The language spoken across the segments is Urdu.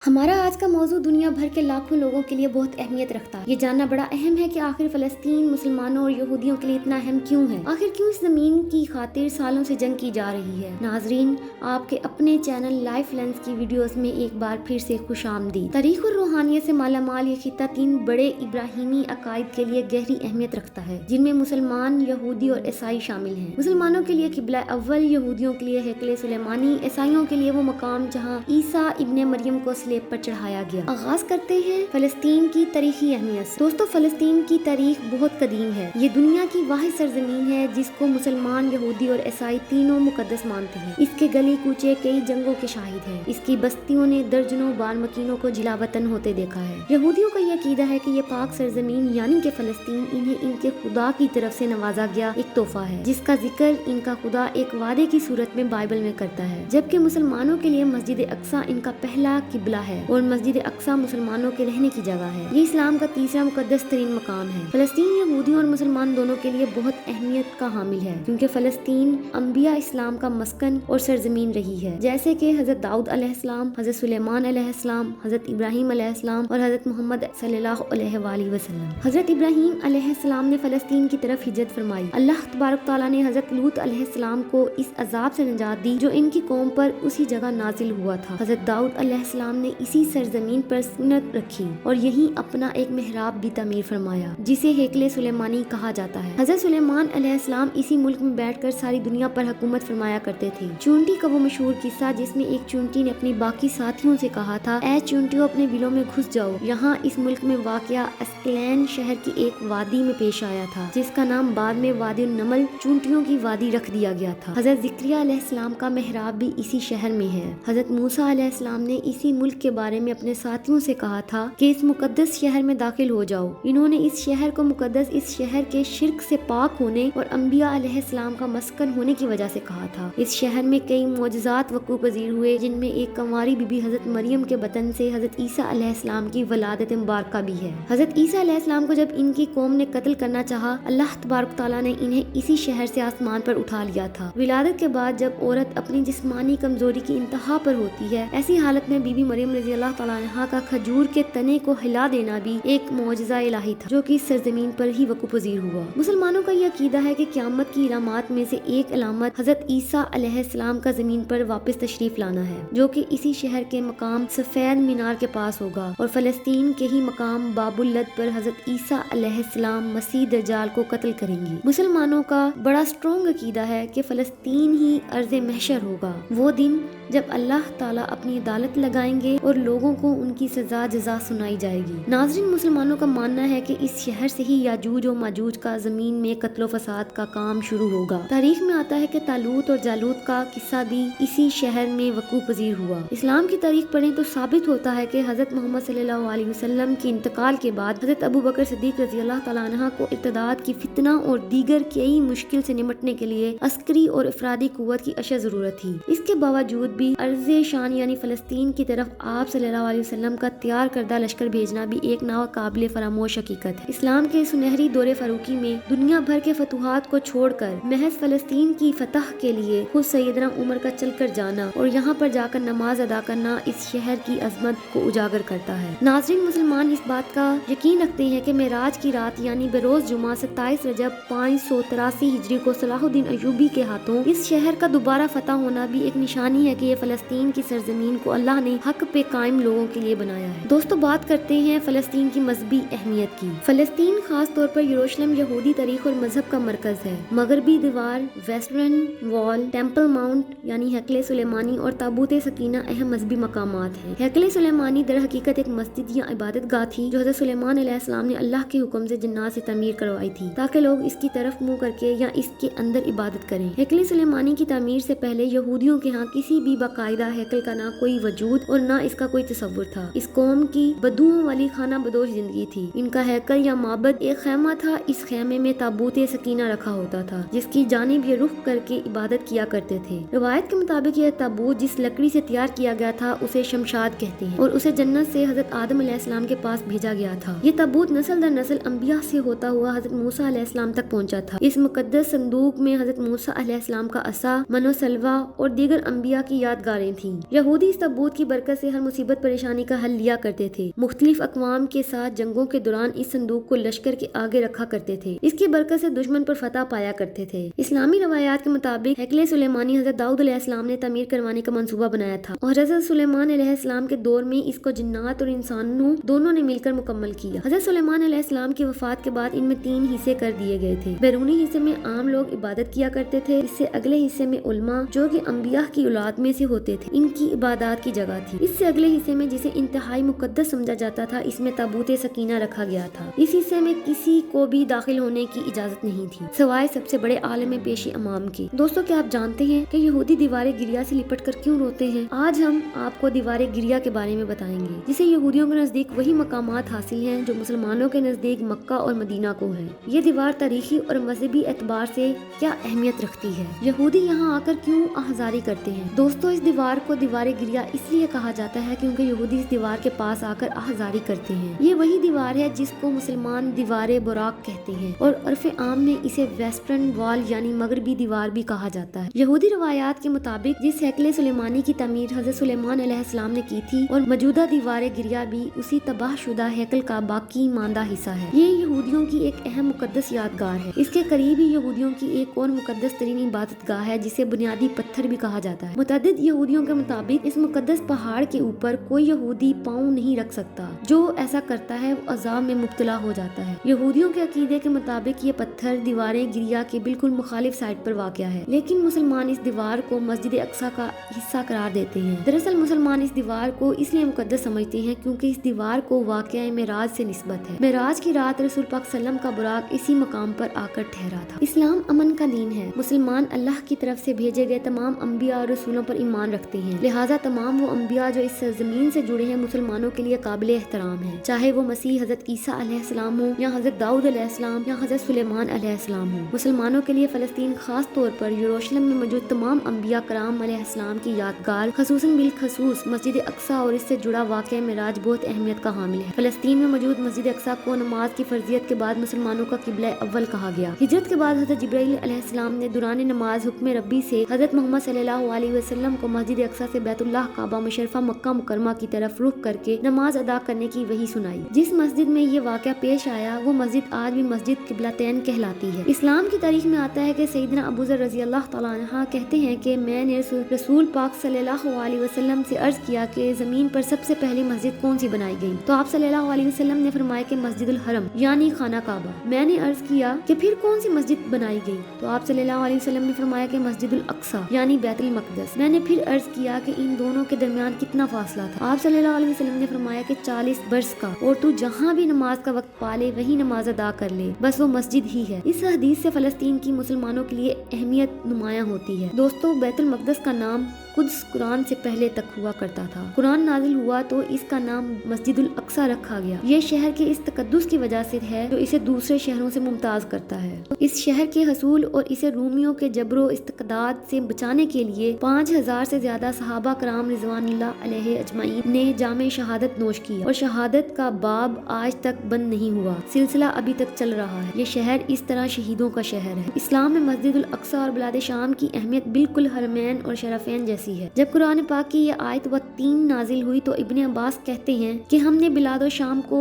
ہمارا آج کا موضوع دنیا بھر کے لاکھوں لوگوں کے لیے بہت اہمیت رکھتا ہے۔ یہ جاننا بڑا اہم ہے کہ آخر فلسطین مسلمانوں اور یہودیوں کے لیے اتنا اہم کیوں ہے؟ آخر کیوں اس زمین کی خاطر سالوں سے جنگ کی جا رہی ہے؟ ناظرین، آپ کے اپنے چینل لائف لینس کی ویڈیوز میں ایک بار پھر سے خوش آمدید۔ تاریخ اور روحانیت سے مالا مال یہ خطہ تین بڑے ابراہیمی عقائد کے لیے گہری اہمیت رکھتا ہے، جن میں مسلمان، یہودی اور عیسائی شامل ہیں۔ مسلمانوں کے لیے قبلہ اول، یہودیوں کے لیے ہیکل سلیمانی، عیسائیوں کے لیے وہ مقام جہاں عیسیٰ ابن مریم کو سلیب پر چڑھایا گیا۔ آغاز کرتے ہیں فلسطین کی تاریخی اہمیت سے۔ دوستو، فلسطین کی تاریخ بہت قدیم ہے۔ یہ دنیا کی واحد سرزمین ہے جس کو مسلمان، یہودی اور عیسائی تینوں مقدس مانتے ہیں۔ اس کے گلی کوچے کئی جنگوں کے شاہد ہیں۔ اس کی بستیوں نے درجنوں بار مکینوں کو جلا وطن ہوتے دیکھا ہے۔ یہودیوں کا یہ عقیدہ ہے کہ یہ پاک سرزمین یعنی کہ فلسطین انہیں ان کے خدا کی طرف سے نوازا گیا ایک تحفہ ہے، جس کا ذکر ان کا خدا ایک وعدے کی صورت میں بائبل میں کرتا ہے۔ جبکہ مسلمانوں کے لیے مسجد اقصی ان کا پہلا قبلہ ہے اور مسجد اقصی مسلمانوں کے رہنے کی جگہ ہے۔ یہ اسلام کا تیسرا مقدس ترین مقام ہے۔ فلسطین یہودیوں اور مسلمان دونوں کے لیے بہت اہمیت کا حامل ہے، کیونکہ فلسطین انبیاء اسلام کا مسکن اور سرزمین رہی ہے، جیسے کہ حضرت داؤد علیہ السلام، حضرت سلیمان علیہ السلام، حضرت ابراہیم علیہ السلام اور حضرت محمد صلی اللہ علیہ وآلہ وسلم۔ حضرت ابراہیم علیہ السلام نے فلسطین کی طرف ہجرت فرمائی۔ اللہ تبارک تعالیٰ نے حضرت لوط علیہ السلام کو اس عذاب سے نجات دی جو ان کی قوم پر اسی جگہ نازل ہوا تھا۔ حضرت داؤد علیہ السلام نے اسی سرزمین پر سکونت رکھی اور یہیں اپنا ایک محراب بھی تعمیر فرمایا، جسے ہیکل سلیمانی کہا جاتا ہے۔ حضرت سلیمان علیہ السلام اسی ملک میں بیٹھ کر ساری دنیا پر حکومت فرمایا کرتے تھے۔ چونٹی کا وہ مشہور قصہ جس میں ایک چونٹی نے اپنی باقی ساتھیوں سے کہا تھا، اے چونٹیوں، اپنے بلوں میں گھس جاؤ۔ یہاں اس ملک میں واقع اسکلین شہر کی ایک وادی میں پیش آیا تھا، جس کا نام بعد میں وادی النمل، چونٹیوں کی وادی، رکھ دیا گیا تھا۔ حضرت زکریا علیہ السلام کا محراب بھی اسی شہر میں ہے۔ حضرت موسیٰ علیہ السلام نے اسی ملک کے بارے میں اپنے ساتھیوں سے کہا تھا کہ اس مقدس شہر میں داخل ہو جاؤ۔ انہوں نے اس شہر کو مقدس، اس شہر کے شرک سے پاک ہونے اور انبیاء علیہ السلام کا مسکن ہونے کی وجہ سے کہا تھا۔ اس شہر میں کئی معجزات وقوع پذیر ہوئے، جن میں ایک کنواری بی بی حضرت مریم کے بطن سے حضرت عیسیٰ علیہ السلام کی ولادت مبارکہ بھی ہے۔ حضرت عیسیٰ علیہ السلام کو جب ان کی قوم نے قتل کرنا چاہا، اللہ تبارک تعالیٰ نے انہیں اسی شہر سے آسمان پر اٹھا لیا تھا۔ ولادت کے بعد جب عورت اپنی جسمانی کمزوری کی انتہا پر ہوتی ہے، ایسی حالت میں بی بی مریم رضی اللہ تعالیٰ عنہا کا کھجور کے تنے کو ہلا دینا بھی ایک معجزہ الہی تھا، جو کہ اس سرزمین پر ہی وقوع پذیر ہوا۔ مسلمانوں کا یہ عقیدہ ہے کہ قیامت کی علامات میں سے ایک علامت حضرت عیسیٰ علیہ السلام کا زمین پر واپس تشریف لانا ہے، جو کہ اسی شہر کے مقام سفید مینار کے پاس ہوگا، اور فلسطین کے ہی مقام باب اللد پر حضرت عیسیٰ علیہ السلام مسیح دجال کو قتل کریں گے۔ مسلمانوں کا بڑا اسٹرانگ عقیدہ ہے کہ فلسطین ہی ارض محشر ہوگا، وہ دن جب اللہ تعالیٰ اپنی عدالت لگائیں گے اور لوگوں کو ان کی سزا جزا سنائی جائے گی۔ ناظرین، مسلمانوں کا ماننا ہے کہ اس شہر سے ہی یاجوج و ماجوج کا زمین میں قتل و فساد کا کام شروع ہوگا۔ تاریخ میں آتا ہے کہ طالوت اور جالوت کا قصہ بھی اسی شہر میں وقوع پذیر ہوا۔ اسلام کی تاریخ پڑھیں تو ثابت ہوتا ہے کہ حضرت محمد صلی اللہ علیہ وسلم کی انتقال کے بعد حضرت ابو بکر صدیق رضی اللہ تعالیٰ عنہ کو ارتداد کی فتنہ اور دیگر کئی مشکل سے نمٹنے کے لیے عسکری اور افرادی قوت کی اشد ضرورت تھی۔ اس کے باوجود بھی ارض شان یعنی فلسطین کی طرف آپ صلی اللہ علیہ وسلم کا تیار کردہ لشکر بھیجنا بھی ایک ناقابل فراموش حقیقت ہے۔ اسلام کے سنہری دور فاروقی میں دنیا بھر کے فتوحات کو چھوڑ کر محض فلسطین کی فتح کے لیے خود سیدنا عمر کا چل کر جانا اور یہاں پر جا کر نماز ادا کرنا اس شہر کی عظمت کو اجاگر کرتا ہے۔ ناظرین، مسلمان اس بات کا یقین رکھتے ہیں کہ معراج کی رات یعنی بروز جمعہ 27 رجب 583 ہجری کو صلاح الدین ایوبی کے ہاتھوں اس شہر کا دوبارہ فتح ہونا بھی ایک نشانی ہے کہ یہ فلسطین کی سرزمین کو اللہ نے حق پہ قائم لوگوں کے لیے بنایا ہے۔ دوستو، بات کرتے ہیں فلسطین کی مذہبی اہمیت کی۔ فلسطین خاص طور پر یروشلم یہودی تاریخ اور مذہب کا مرکز ہے۔ مغربی دیوار، ویسٹرن وال، ٹیمپل ماؤنٹ یعنی ہیکل سلیمانی اور تابوت سکینہ اہم مذہبی مقامات ہیں۔ ہیکل سلیمانی در حقیقت ایک مسجد یا عبادت گاہ تھی جو حضرت سلیمان علیہ السلام نے اللہ کے حکم سے جنات سے تعمیر کروائی تھی تاکہ لوگ اس کی طرف منہ کر کے یا اس کے اندر عبادت کریں۔ ہیکل سلیمانی کی تعمیر سے پہلے یہودیوں کے ہاں کسی بھی باقاعدہ ہیکل کا نہ کوئی وجود اور نہ اس کا کوئی تصور تھا۔ اس قوم کی بدوؤں والی خانہ بدوش زندگی تھی۔ ان کا ہیکل یا معبد ایک خیمہ تھا۔ اس خیمے میں تابوت سکینہ رکھا ہوتا تھا جس کی جانب یہ رخ کر کے عبادت کیا کرتے تھے۔ روایت کے مطابق یہ تابوت جس لکڑی سے تیار کیا گیا تھا اسے شمشاد کہتے ہیں اور اسے جنت سے حضرت آدم علیہ السلام کے پاس بھیجا گیا تھا۔ یہ تابوت نسل در نسل انبیاء سے ہوتا ہوا حضرت موسیٰ علیہ السلام تک پہنچا تھا۔ اس مقدس صندوق میں حضرت موسیٰ علیہ السلام کا عصا، من و سلوہ اور دیگر انبیاء کی یادگاریں تھیں۔ یہودی اس تابوت کی برکت سے ہر مصیبت پریشانی کا حل لیا کرتے تھے۔ مختلف اقوام کے ساتھ جنگوں کے دوران اس صندوق کو لشکر کے آگے رکھا کرتے تھے۔ اس کی برکت سے دشمن پر فتح پایا کرتے تھے۔ اسلامی روایات کے مطابق ہیکل سلیمانی حضرت داؤد علیہ السلام نے تعمیر کروانے کا منصوبہ بنایا تھا اور حضرت سلیمان علیہ السلام کے دور میں اس کو جنات اور انسانوں دونوں نے مل کر مکمل کیا۔ حضرت سلیمان علیہ السلام کی وفات کے بعد ان میں 3 حصے کر دیے گئے تھے۔ بیرونی حصے میں عام لوگ عبادت کیا کرتے تھے، اس سے اگلے حصے میں علماء جو کہ انبیاء کی اولاد میں سے ہوتے تھے ان کی عبادات کی جگہ تھی۔ اس سے اگلے حصے میں جسے انتہائی مقدس سمجھا جاتا تھا اس میں تابوت سکینہ رکھا گیا تھا۔ اس حصے میں کسی کو بھی داخل ہونے کی اجازت نہیں تھی سوائے سب سے بڑے عالم پیش امام کے۔ دوستوں کیا آپ جانتے ہیں کہ یہودی دیوار گریا سے لپٹ کر کیوں روتے ہیں؟ آج ہم آپ کو دیوار گریا کے بارے میں بتائیں گے جسے یہودیوں کے نزدیک وہی مقامات حاصل ہیں جو مسلمانوں کے نزدیک مکہ اور مدینہ کو ہے۔ یہ دیوار تاریخی اور مذہبی اعتبار سے کیا اہمیت رکھتی ہے؟ یہودی یہاں آ کر کیوں آہذاری کرتے ہیں؟ دوستوں اس دیوار کو دیوار گریا اس لیے کہا جاتا ہے کیونکہ یہودی اس دیوار کے پاس آ کر آہذاری کرتے ہیں۔ یہ وہی دیوار ہے جس کو مسلمان دیوار براق کہتے ہیں اور عرف عام میں اسے ویسٹرن وال یعنی مغربی دیوار بھی کہا جاتا ہے۔ یہودی روایات کے مطابق جس ہیکل سلیمانی کی تعمیر حضرت سلیمان علیہ السلام نے کی تھی اور موجودہ دیوار گریا بھی اسی تباہ شدہ ہیکل کا باقی ماندہ حصہ ہے۔ یہ یہودیوں کی ایک اہم مقدس یادگار ہے۔ اس کے قریب ہی یہودیوں کی ایک اور مقدس ترین عبادت گاہ ہے جسے بنیادی پتھر بھی کہا جاتا ہے۔ متعدد یہودیوں کے مطابق اس مقدس پہاڑ کے اوپر کوئی یہودی پاؤں نہیں رکھ سکتا، جو ایسا کرتا ہے وہ عذاب میں مبتلا ہو جاتا ہے۔ یہودیوں کے عقیدے کے مطابق یہ پتھر دیوار گریا کے بالکل مخالف سائڈ پر واقع ہے، لیکن مسلمان اس دیوار کو مسجد اقصی کا حصہ قرار دیتے ہیں۔ دراصل مسلمان اس دیوار کو اس لیے مقدس سمجھتے ہیں کیونکہ اس دیوار کو واقعہ معراج سے نسبت ہے۔ معراج کی رات رسول پاک صلی اللہ علیہ وسلم کا براق اسی مقام پر آ کر ٹھہرا تھا۔ اسلام امن کا دین ہے۔ مسلمان اللہ کی طرف سے بھیجے گئے تمام انبیاء اور رسولوں پر ایمان رکھتے ہیں، لہٰذا تمام وہ انبیاء جو اس سرزمین سے جڑے ہیں مسلمانوں کے لیے قابل احترام ہیں، چاہے وہ مسیح حضرت عیسیٰ علیہ السلام ہو یا حضرت داؤد علیہ السلام یا حضرت سلیمان علیہ السلام ہو۔ مسلمانوں کے لیے فلسطین خاص طور پر یروشلم میں موجود تمام انبیاء کرام علیہ السلام کی یادگار خصوصاً بالخصوص مسجد اقصی اور اس سے جڑا واقعہ معراج بہت اہمیت کا حامل ہے۔ فلسطین میں موجود مسجد اقصی کو نماز کی فرضیت کے بعد مسلمانوں کا قبلہ اول کہا گیا۔ ہجرت کے بعد حضرت جبرائیل علیہ السلام نے دوران نماز حکم ربی سے حضرت محمد صلی اللہ علیہ وسلم کو مسجد اقصی سے بیت اللہ کعبہ مشرفہ مکہ مکرمہ کی طرف رخ کر کے نماز ادا کرنے کی وحی سنائی۔ جس مسجد میں یہ واقعہ پیش آیا وہ مسجد آج بھی مسجد قبلتین کہلاتی ہے۔ اسلام کی تاریخ میں آتا ہے کہ سیدنا ابو ذر رضی اللہ تعالیٰ عنہ کہتے ہیں کہ میں نے رسول پاک صلی اللہ علیہ وسلم سے عرض کیا کہ زمین پر سب سے پہلی مسجد کون سی بنائی گئی؟ تو آپ صلی اللہ علیہ وسلم نے فرمایا کہ مسجد الحرم یعنی خانہ کعبہ۔ میں نے عرض کیا کہ پھر کون سی مسجد بنائی گئی؟ تو آپ صلی اللہ علیہ وسلم نے فرمایا کہ مسجد الاقصی یعنی بیت المقدس۔ میں نے پھر عرض کیا کہ ان دونوں کے درمیان کتنا فاصلہ تھا؟ آپ صلی اللہ علیہ وسلم نے فرمایا کہ 40 برس کا، اور تو جہاں بھی نماز کا وقت پالے وہی نماز ادا کر لے، بس وہ مسجد ہی ہے۔ اس حدیث سے فلسطین کی مسلمانوں کے لیے اہمیت نمایاں ہوتی ہے۔ دوستو بیت المقدس کا نام قدس قرآن سے پہلے تک ہوا کرتا تھا۔ قرآن نازل ہوا تو اس کا نام مسجد الاقصی رکھا گیا۔ یہ شہر کے اس تقدس کی وجہ سے ہے جو اسے دوسرے شہروں سے ممتاز کرتا ہے۔ اس شہر کے حصول اور اسے رومیوں کے جبر و استقداد سے بچانے کے لیے 5000 سے زیادہ صحابہ کرام رضوان اللہ علیہ اجمعین نے جام شہادت نوش کی اور شہادت کا باب آج تک بند نہیں ہوا، سلسلہ ابھی تک چل رہا ہے۔ یہ شہر اس طرح شہیدوں کا شہر ہے۔ اسلام میں مسجد الاقصی اور بلاد شام کی اہمیت بالکل حرمین اور شرفین جیسی ہے۔ جب قرآن پاک کی یہ آیت و تین نازل ہوئی تو ابن عباس کہتے ہیں کہ ہم نے بلاد و شام کو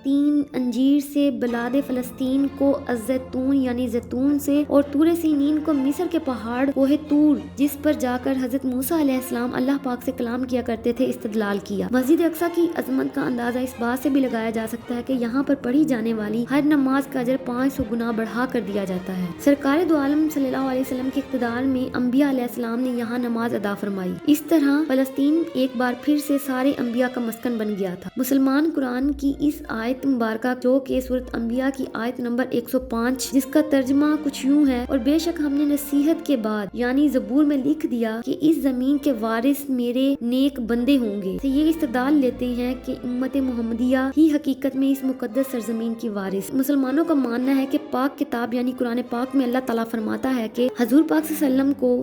تین انجیر سے، بلاد فلسطین کو الزیتون یعنی زیتون سے، اور طور سینین کو مصر کے پہاڑ کوہ طور جس پر جا کر حضرت موسیٰ علیہ السلام اللہ پاک سے کلام کیا کرتے تھے استدلال کیا۔ مسجد اقصی کی عظمت کا اندازہ اس بات سے بھی لگایا جا سکتا ہے کہ یہاں پر پڑھی جانے والی ہر نماز کا اجر 500 گنا بڑھا کر دیا جاتا ہے۔ سرکار دو عالم صلی اللہ علیہ وسلم کے اقتدار میں انبیاء علیہ السلام نے یہاں نماز ادا فرمائی۔ اس طرح فلسطین ایک بار پھر سے سارے انبیاء کا مسکن بن گیا تھا۔ مسلمان قرآن کی اس آیت مبارکہ جو کہ سورۃ انبیاء کی آیت نمبر 105 جس کا ترجمہ کچھ یوں ہے، اور بے شک ہم نے نصیحت کے بعد یعنی زبور میں لکھ دیا کہ اس زمین کے وارث میرے نیک بندے ہوں گے، سے یہ استدلال لیتے ہیں کہ امت محمدیہ ہی حقیقت میں اس مقدس سرزمین کی وارث۔ مسلمانوں کا ماننا ہے کہ پاک کتاب یعنی قرآن پاک میں اللہ تعالیٰ فرماتا ہے کہ حضور پاک صلی اللہ علیہ وسلم کو